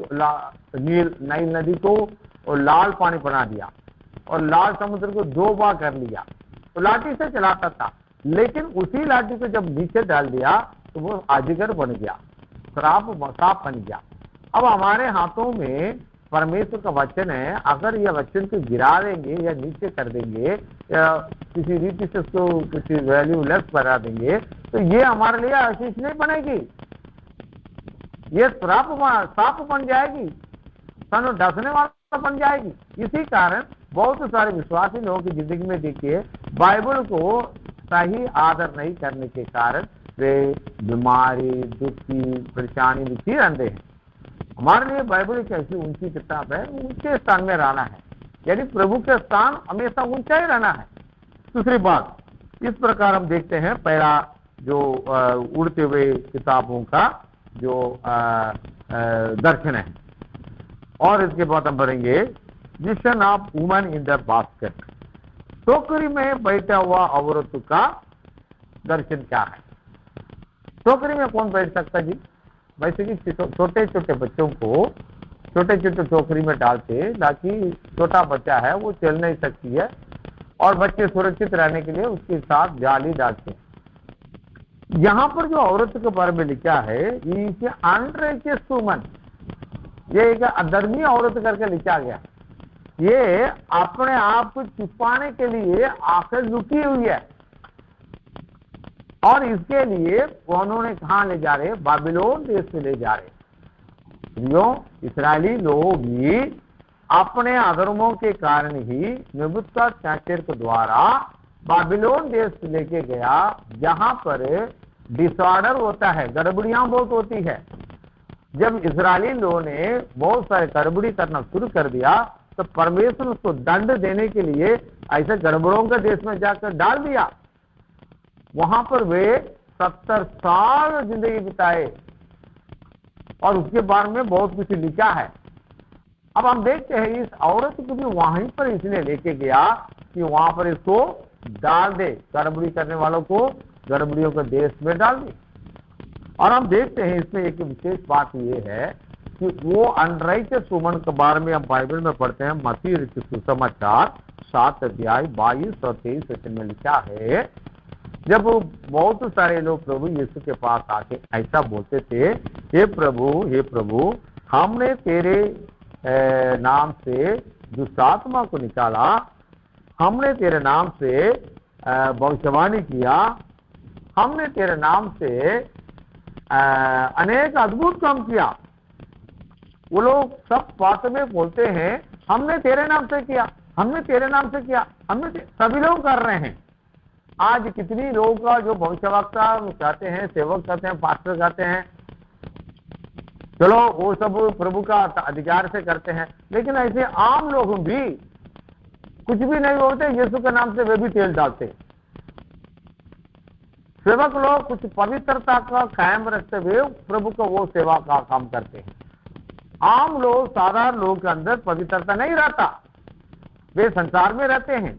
नाइल नदी को और लाल पानी बना दिया और लाल समुद्र को 2 बार कर लिया, तो लाठी से चलाता था। लेकिन उसी लाठी को जब नीचे डाल दिया तो वो अजगर बन गया, सांप बन गया। अब हमारे हाथों में परमेश्वर का वचन है, अगर यह वचन को गिरा देंगे या नीचे कर देंगे या किसी रीति से उसको कुछ वैल्यू लेस बना देंगे तो ये हमारे लिए आशीष नहीं बनेगी, ये सांप बन जाएगी, सानू डसने वाला बन जाएगी। इसी कारण बहुत सारे विश्वासी लोगों की जिंदगी में देखिए बाइबल को सही आदर नहीं करने के कारण वे बीमारी, दुखी, परेशानी लिखी रहते हैं। हमारे लिए बाइबल एक ऐसी ऊंची किताब है, ऊंचे स्थान में रहना है, यानी प्रभु के स्थान हमेशा ऊंचा ही रहना है। दूसरी बात, इस प्रकार हम देखते हैं पहला जो उड़ते हुए किताबों का जो दर्शन है, और इसके बाद हम बढ़ेंगे vision of woman in the basket. टोकरी में बैठा हुआ औरत का दर्शन क्या है? टोकरी में कौन बैठ सकता जी? वैसे कि छोटे छोटे बच्चों को छोटे छोटे टोकरी में डालते, ताकि छोटा बच्चा है वो चल नहीं सकती है और बच्चे सुरक्षित रहने के लिए उसके साथ जाली डालते हैं। यहाँ पर जो औरत के बारे में लिखा है इसे अनराइचियस वुमन, ये एक अधर्मी औरत करके लिखा गया। ये अपने आप को छुपाने के लिए आंखें लुकी हुई है, और इसके लिए उन्होंने कहा ले जा रहे? बाबिलोन देश से ले जा रहे। इस्राएली लोग भी अपने अधर्मों के कारण ही नेबूकदनेस्सर के द्वारा बाबिलोन देश से लेके गया, जहां पर डिसऑर्डर होता है, गड़बड़ियां बहुत होती है। जब इस्राएली लोगों ने बहुत सारे गड़बड़ी करना शुरू कर दिया तो परमेश्वर उसको दंड देने के लिए ऐसे गड़बड़ों के देश में जाकर डाल दिया। वहां पर वे 70 साल जिंदगी बिताए और उसके बारे में बहुत कुछ लिखा है। अब हम देखते हैं इस औरत को भी वहीं पर इसलिए लेके गया कि वहां पर इसको डाल दे, गड़बड़ी करने वालों को गड़बड़ियों के देश में डाल दे। और हम देखते हैं इसमें एक विशेष बात ये है कि वो अनराइचियस वुमन के बारे में हम बाइबल में पढ़ते हैं। मत्ती लिखित सुसमाचार 7 अध्याय 22 और 23 वचन में लिखा है, जब बहुत सारे लोग प्रभु यीशु के पास आके ऐसा बोलते थे, हे प्रभु हमने तेरे नाम से दुष्टात्मा को निकाला, हमने तेरे नाम से भविष्यवाणी किया, हमने तेरे नाम से अनेक अद्भुत काम किया। वो लोग सब बात में बोलते हैं हमने तेरे नाम से किया, हमने तेरे नाम से किया, सभी लोग कर रहे हैं। आज कितनी लोगों का जो भविष्यवक्ता कहते हैं, सेवक कहते हैं, पास्टर कहते हैं, चलो वो सब प्रभु का अधिकार से करते हैं, लेकिन ऐसे आम लोग भी कुछ भी नहीं होते, यीशु के नाम से वे भी तेल डालते। सेवक लोग कुछ पवित्रता का कायम रखते हुए प्रभु को वो सेवा का काम करते हैं। आम लोग, साधारण लोग के अंदर पवित्रता नहीं रहता। वे संसार में रहते हैं,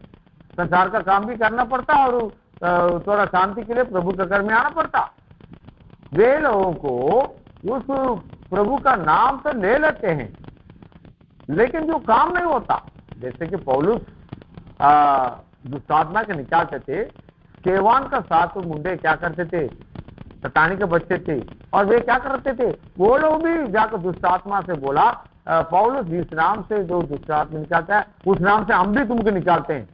संसार का काम भी करना पड़ता और थोड़ा शांति के लिए प्रभु के घर में आना पड़ता। वे लोगों को उस प्रभु का नाम तो ले लेते हैं, लेकिन जो काम नहीं होता, जैसे कि पौलुस दुष्टात्मा के निकालते थे, केवान का 7 मुंडे क्या करते थे, शैतानी के बच्चे थे, और वे क्या करते थे, वो लोग भी जाकर दुष्टात्मा से बोला, पौलुस जिस नाम से जो दुष्टात्मा निकालता है उस नाम से हम भी तुमको निकालते हैं।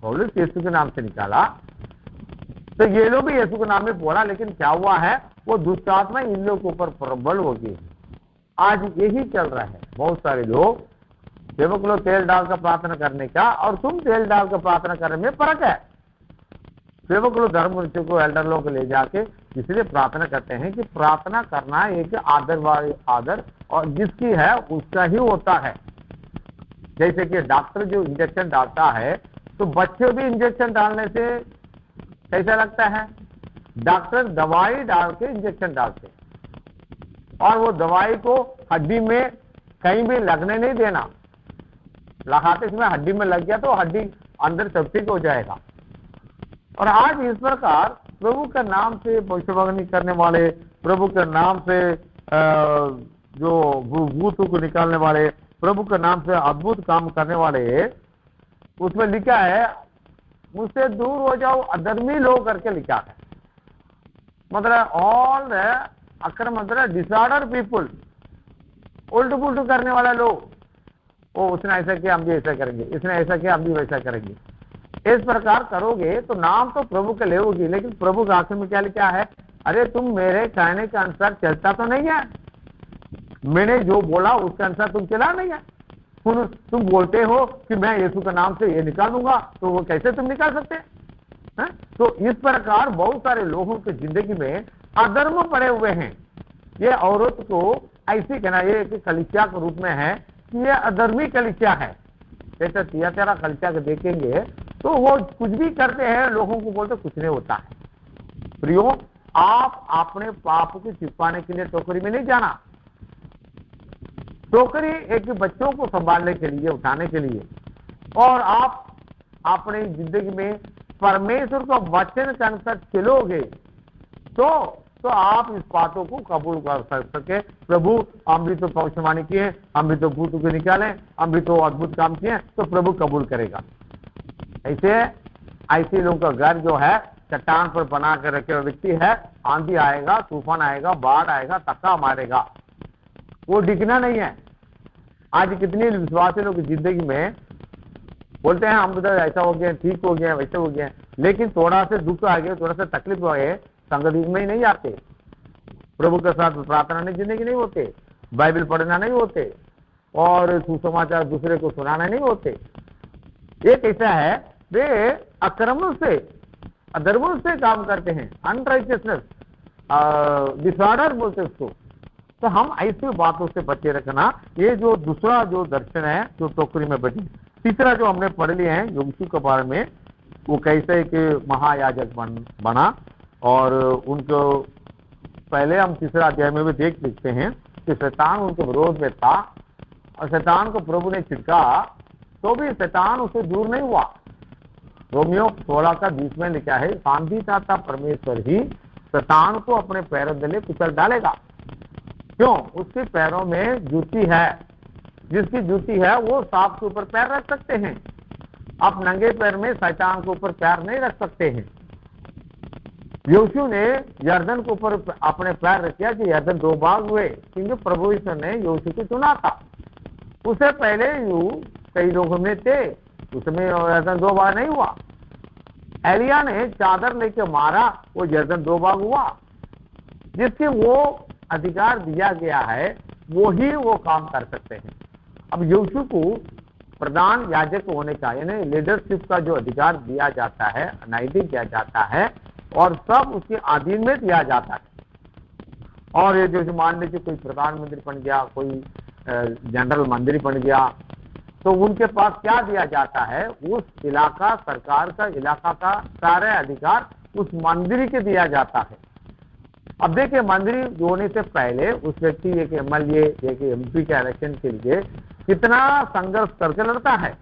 पौलुस यीशु के नाम से निकाला, तो ये लोग भी यीशु के नाम में बोला, लेकिन क्या हुआ है, वो दुष्टात्मा इन लोगों के ऊपर प्रबल हो गई। आज यही चल रहा है। बहुत सारे लोग, सेवक लोग तेल डालकर प्रार्थना करने का और तुम तेल डालकर प्रार्थना करने में फर्क है। सेवक लोग धर्म गुरु को, एल्डर लोग को ले जाके इसलिए प्रार्थना करते हैं कि प्रार्थना करना एक आदर और जिसकी है उसका ही होता है। जैसे कि डॉक्टर जो इंजेक्शन डालता है, तो बच्चे भी इंजेक्शन डालने से कैसा लगता है, डॉक्टर दवाई डाल के इंजेक्शन डालते हैं और वो दवाई को हड्डी में कहीं भी लगने नहीं देना। लगाते इसमें हड्डी में लग गया तो हड्डी अंदर सब ठीक हो जाएगा। और आज इस प्रकार प्रभु के नाम से भविष्यवाणी करने वाले, प्रभु के नाम से जो भूतों को निकालने वाले, प्रभु के नाम से अद्भुत काम करने वाले, उसमें लिखा है मुझसे दूर हो जाओ अधर्मी लोग करके लिखा है। मतलब ऑल द अक्रम, मतलब डिसऑर्डर पीपुल, उल्ट पुल्ट करने वाला लोग, वो उसने ऐसा किया हम भी ऐसा करेंगे, इसने ऐसा किया हम भी वैसा करेंगे। इस प्रकार करोगे तो नाम तो प्रभु के लेओगी, लेकिन प्रभु के आखिर में क्या लिखा है, अरे तुम मेरे कहने के अनुसार चलता तो नहीं है, मैंने जो बोला उसके अनुसार तुम चला नहीं है। तुम बोलते हो कि मैं यीशु के नाम से ये निकालूंगा, तो वो कैसे तुम निकाल सकते हैं? तो इस प्रकार बहुत सारे लोगों की जिंदगी में अधर्म पड़े हुए हैं। ये औरत को ऐसी कहना, ये कलीसिया के रूप में है कि ये अधर्मी कलीसिया है। जैसे तेरा कलीसिया को देखेंगे तो वो कुछ भी करते हैं, लोगों को बोलते कुछ नहीं होता है। प्रियो, आप अपने पाप को छिपाने के लिए टोकरी में नहीं जाना। टोकरी एक बच्चों को संभालने के लिए, उठाने के लिए, और आप अपनी जिंदगी में परमेश्वर का वचन के अनुसार चलोगे तो आप इस बातों को कबूल कर सके। प्रभु हम भी तो भविष्यवाणी किए, हम भी तो भूत को निकाले, हम भी तो अद्भुत काम किए, तो प्रभु कबूल करेगा। ऐसे लोगों का घर जो है चट्टान पर बना कर रखे व्यक्ति है, आंधी आएगा, तूफान आएगा, बाढ़ आएगा, धक्का मारेगा, वो डिगना नहीं है। आज कितने विश्वासी लोग जिंदगी में बोलते हैं हम तो ऐसा हो गया, ठीक हो गया, वैसे हो गया, लेकिन थोड़ा सा दुख आ गया, थोड़ा सा तकलीफ हो गए, संगति में ही नहीं आते, प्रभु के साथ प्रार्थना नहीं, जिंदगी नहीं होते, बाइबल पढ़ना नहीं होते, और सुसमाचार दूसरे को सुनाना नहीं होते। ये कैसा है, वे अक्रम से, अधर्म से काम करते हैं, अनराइचियसनेस, डिसऑर्डर बोलते उसको। तो हम ऐसी बातों से बचे रखना। ये जो दूसरा जो दर्शन है जो टोकरी में बैठी, तीसरा जो हमने पढ़ लिए हैं यीशु के बारे में, वो कैसे एक महायाजक बना, और उनको पहले हम तीसरा अध्याय में भी देख सकते हैं कि शैतान उनके विरोध में था, और शैतान को प्रभु ने छिड़का तो भी शैतान उससे दूर नहीं हुआ। रोमियो 16:20 में लिखा है, शांति चाहता परमेश्वर ही शैतान को अपने पैरों तले कुचल डालेगा। क्यों? उसके पैरों में जूती है, जिसकी जूती है वो सांप के ऊपर पैर रख सकते हैं। आप नंगे पैर में शैतान के ऊपर पैर नहीं रख सकते हैं। यीशु ने यर्दन के ऊपर अपने पैर रखा कि यर्दन 2 भाग हुए, क्योंकि प्रभु यीशु ने यीशु को चुना था। उससे पहले कई लोग में थे, उसमें यर्दन 2 भाग नहीं हुआ। एलिया ने चादर लेके मारा, वो यर्दन 2 भाग हुआ। जिसके वो अधिकार दिया गया है वो ही वो काम कर सकते हैं। अब यीशु को प्रधान याजक होने का, यानी लीडरशिप का जो अधिकार दिया जाता है, अनाइटिंग किया जाता है, और सब उसके अधीन में दिया जाता है। और ये जो मान लीजिए कोई प्रधानमंत्री बन गया, कोई जनरल मंत्री बन गया, तो उनके पास क्या दिया जाता है, उस इलाका, सरकार का, इलाका का सारे अधिकार उस मंत्री के दिया जाता है। अब देखिए मंत्री होने से पहले उस व्यक्ति एक एमएलए एक एमपी के इलेक्शन के लिए कितना संघर्ष करके लड़ता है।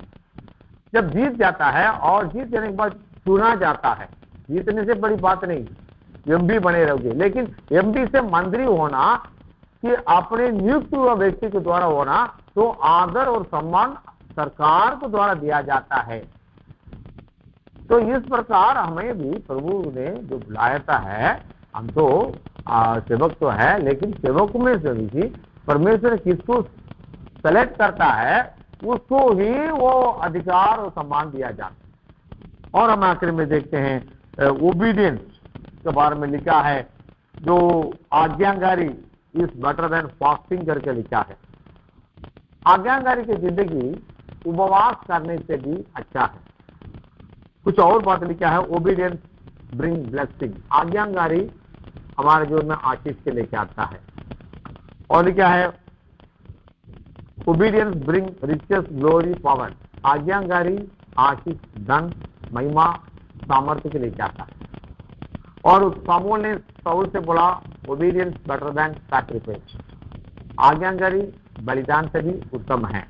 जब जीत जाता है और जीत जाने के बाद चुना जाता है, जीतने से बड़ी बात नहीं, एमपी बने रहोगे, लेकिन एमपी से मंत्री होना कि अपने नियुक्त हुआ व्यक्ति के द्वारा होना, तो आदर और सम्मान सरकार के द्वारा दिया जाता है। तो इस प्रकार हमें भी प्रभु ने जो बुलाया है, हम तो सेवक तो है, लेकिन सेवक में से भी परमेश्वर किसको सेलेक्ट करता है उसको ही वो अधिकार और सम्मान दिया जाता है। और हम आखिर में देखते हैं ओबीडियंस के बारे में लिखा है, जो आज्ञाकारी इज बेटर देन फास्टिंग करके लिखा है। आज्ञाकारी की जिंदगी उपवास करने से भी अच्छा है। कुछ और बात लिखा है, ओबीडियंस ब्रिंग ब्लेसिंग, आज्ञाकारी हमारे जीवन में आशीष के लेके आता है। और लिखा है obedience bring riches glory power, आज्ञाकारी आशीष धन महिमा सामर्थ्य के लेके आता है। और सामुएल ने शाऊल से बोला ओबीडियंस बेटर देन सैक्रिफाइस, आज्ञाकारी बलिदान से भी उत्तम है।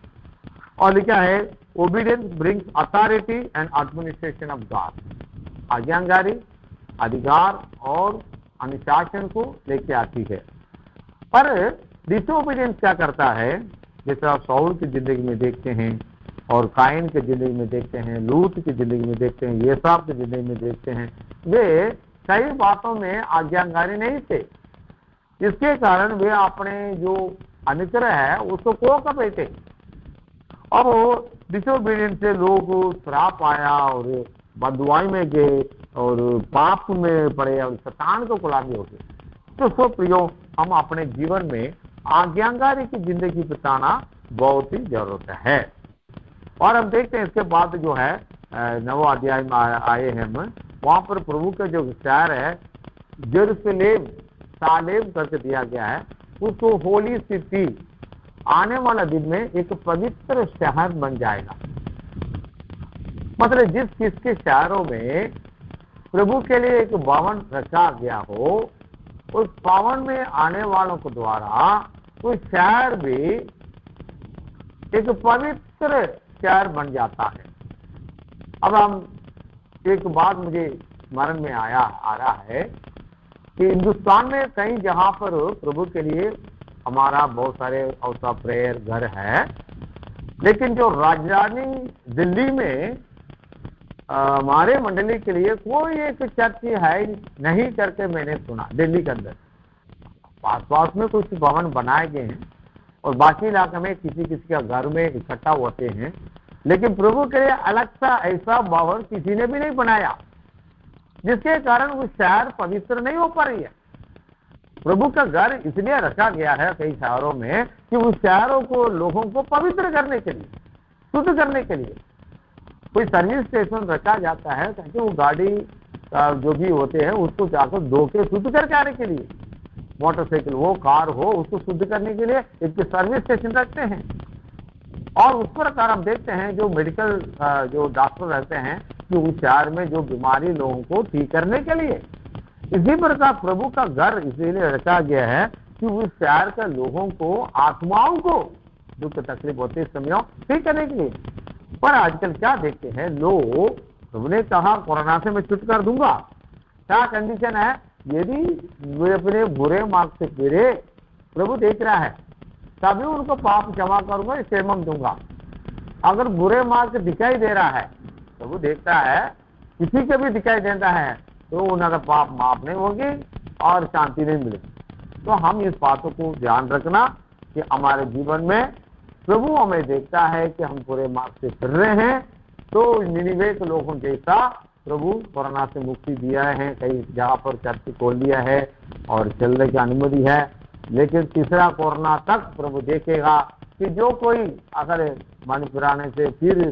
और लिखा है obedience brings authority and administration of God, आज्ञाकारी अधिकार और अनुशासन को लेके आती है। पर डिसोबीडियंस क्या करता है, जैसे आप शाऊल की जिंदगी में देखते हैं और कायन की जिंदगी में देखते हैं, लूत की जिंदगी में देखते हैं, येसाब की जिंदगी में देखते हैं, वे कई बातों में आज्ञाकारी नहीं थे। इसके कारण वे अपने जो अनुग्रह है उसको खो कर बैठे। अब डिसोबीडियंस से लोग श्राप आया और बदुआई में गए और पाप में पड़े और शैतान को गुलामी हो गए। तो सो प्रियो, हम अपने जीवन में आज्ञाकारी की जिंदगी बिताना बहुत ही जरूरत है। और हम देखते हैं इसके बाद जो है 9वां अध्याय में आए हैं हम, वहां पर प्रभु का जो शहर है जेरूशलेम सालेम करके दिया गया है, उसको होली सिटी, आने वाला दिन में एक पवित्र शहर बन जाएगा। मतलब जिस किसके शहरों में प्रभु के लिए एक भवन रखा गया हो, उस भवन में आने वालों के द्वारा उस शहर भी एक पवित्र शहर बन जाता है। अब हम एक बात मुझे स्मरण में आ रहा है कि हिंदुस्तान में कई जहां पर प्रभु के लिए हमारा बहुत सारे औसा प्रेयर घर है, लेकिन जो राजधानी दिल्ली में हमारे मंडली के लिए कोई एक चर्च है नहीं करके मैंने सुना। दिल्ली के अंदर पास पास में कुछ भवन बनाए गए हैं और बाकी इलाके में किसी किसी का घर में इकट्ठा होते हैं, लेकिन प्रभु के लिए अलग सा ऐसा भवन किसी ने भी नहीं बनाया, जिसके कारण वो शहर पवित्र नहीं हो पा रही है। प्रभु का घर इसलिए रखा गया है कई शहरों में कि उस शहरों को लोगों को पवित्र करने के लिए, शुद्ध करने के लिए कोई सर्विस स्टेशन रखा जाता है ताकि वो गाड़ी जो भी होते हैं उसको जाकर धो के शुद्ध करके आने के लिए, मोटरसाइकिल हो कार हो उसको शुद्ध करने के लिए एक सर्विस स्टेशन रखते हैं। और उस प्रकार हम देखते हैं जो मेडिकल जो डॉक्टर रहते हैं कि उस शहर में जो बीमारी लोगों को ठीक करने के लिए, इसी प्रकार प्रभु का घर इसीलिए रखा गया है कि उस शहर के लोगों को, आत्माओं को दुख तकलीफ होते समय ठीक करने के लिए। पर आजकल क्या देखते हैं लोग, प्रभु ने कहा कोरोना से मैं छुट कर दूंगा, क्या कंडीशन है, यदि वे अपने बुरे मार्ग से फिरे, प्रभु देख रहा है, तभी उनको पाप क्षमा करूंगा, क्षेमम दूंगा। अगर बुरे मार्ग दिखाई दे रहा है, प्रभु देखता है, किसी के भी दिखाई देता है, तो उनका पाप माफ नहीं होगी और शांति नहीं मिलेगी। तो हम इस बातों को ध्यान रखना कि हमारे जीवन में प्रभु हमें देखता है कि हम पूरे मार्ग से फिर रहे हैं, तो निनिवे के लोगों जैसा प्रभु कोरोना से मुक्ति दिया है, कई जगह पर चर्च खोल दिया है और चलने की अनुमति है। लेकिन तीसरा कोरोना तक प्रभु देखेगा कि जो कोई अगर मन फिराने से फिर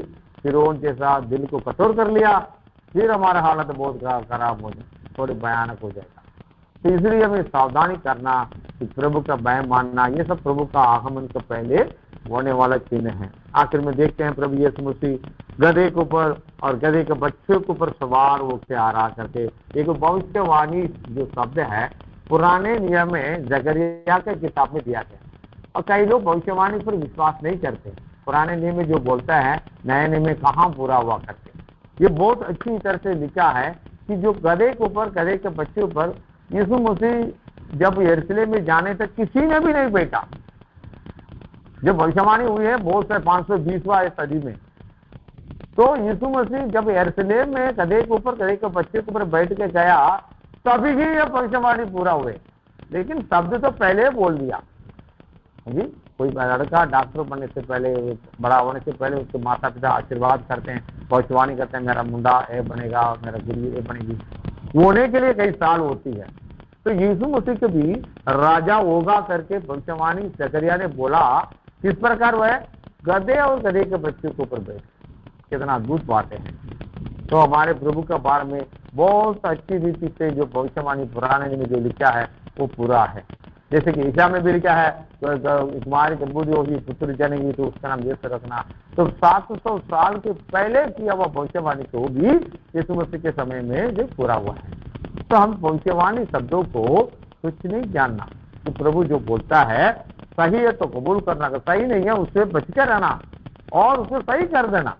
फिरौन जैसा दिल को कठोर कर लिया, फिर हमारा हालत बहुत खराब हो जाए, थोड़ी भयानक हो जाएगा। तो इसलिए हमें सावधानी करना कि प्रभु का भय मानना, ये सब प्रभु का आगमन के पहले होने वाला चिन्ह है। आखिर में देखते हैं प्रभु यीशु मसीह गधे के ऊपर और गधे के बच्चे के ऊपर सवार होकर आ रहा करके, एक भविष्यवाणी जो शब्द है पुराने नियम में जकरिया के किताब में दिया गया। और कई लोग भविष्यवाणी पर विश्वास नहीं करते, पुराने नियम में जो बोलता है नए नियम में कहाँ पूरा हुआ करते। ये बहुत अच्छी तरह से लिखा है कि जो गधे के ऊपर, गधे के बच्चे ऊपर यीशु मसीह जब यरूशलेम में जाने तक किसी ने भी नहीं बैठा। जब भविष्यवाणी हुई है बहुत से 520वां सदी में, तो यीशु मसीह जब यरूशलेम में गधे के ऊपर, गधे के बच्चे के ऊपर बैठ के गया, तभी ही यह भविष्यवाणी पूरा हुए। लेकिन शब्द तो पहले बोल दिया जी। कोई लड़का डॉक्टर बनने से पहले, बड़ा होने से पहले उसके माता पिता आशीर्वाद करते हैं, भविष्यवाणी करते हैं, मेरा मुंडा ये बनेगा, मेरा गुरु ये बनेगी। होने के लिए कई साल होती है। तो यीशु मसीह के भी राजा होगा करके भविष्यवाणी जकरिया ने बोला। किस प्रकार वह गधे और गधे के बच्चे के ऊपर बैठ, कितना अद्भुत बातें हैं। तो हमारे प्रभु के बारे में बहुत अच्छी रीति से जो भविष्यवाणी पुराने में जो लिखा है वो पूरा है। जैसे कि ईसा में भी लिखा है तो कुमारी गर्भवती होगी, पुत्र जनेगी तो उसका नाम यीशु रखना। तो 700 साल के पहले किया हुआ भविष्यवाणी को भी यीशु मसीह के समय में जो पूरा हुआ है। तो हम भविष्यवाणी शब्दों को कुछ नहीं जानना कि प्रभु जो बोलता है सही है तो कबूल करना, सही नहीं है उससे बच कर रहना और उसे सही कर देना।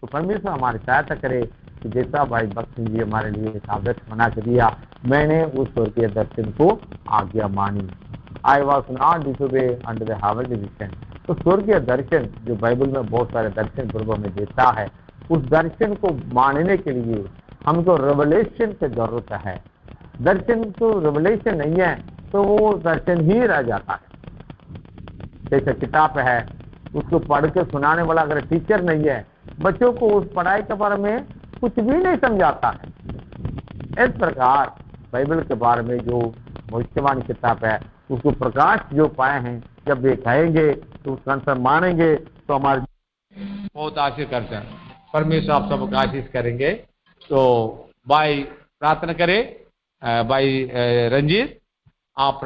तो परमेश्वर हमारी सहायता करे कि जैसा भाई भक्त सिंह जी हमारे लिए एक आदर्श बना के दिया, मैंने उस स्वर्गीय दर्शन को आज्ञा मानी। I was not disobey under the heavenly vision. तो स्वर्गीय दर्शन जो बाइबल में बहुत सारे दर्शन प्रभु में देता है, उस दर्शन को मानने के लिए हमको रेवलेशन की जरूरत है। दर्शन तो रेवलेशन नहीं है तो वो दर्शन ही रह जाता है। जैसे किताब है उसको पढ़ के सुनाने वाला अगर टीचर नहीं है, बच्चों को उस पढ़ाई के बारे में कुछ भी नहीं समझाता है। इस प्रकार बाइबल के बारे में जो भविष्यवाणी किताब है उसको प्रकाश जो पाए हैं, जब वे कहेंगे तो उसका अनुसार मानेंगे तो हमारे बहुत आशीष करते हैं। परमेश्वर आप सबको आशीष करेंगे। तो भाई प्रार्थना करें, भाई रंजीत आप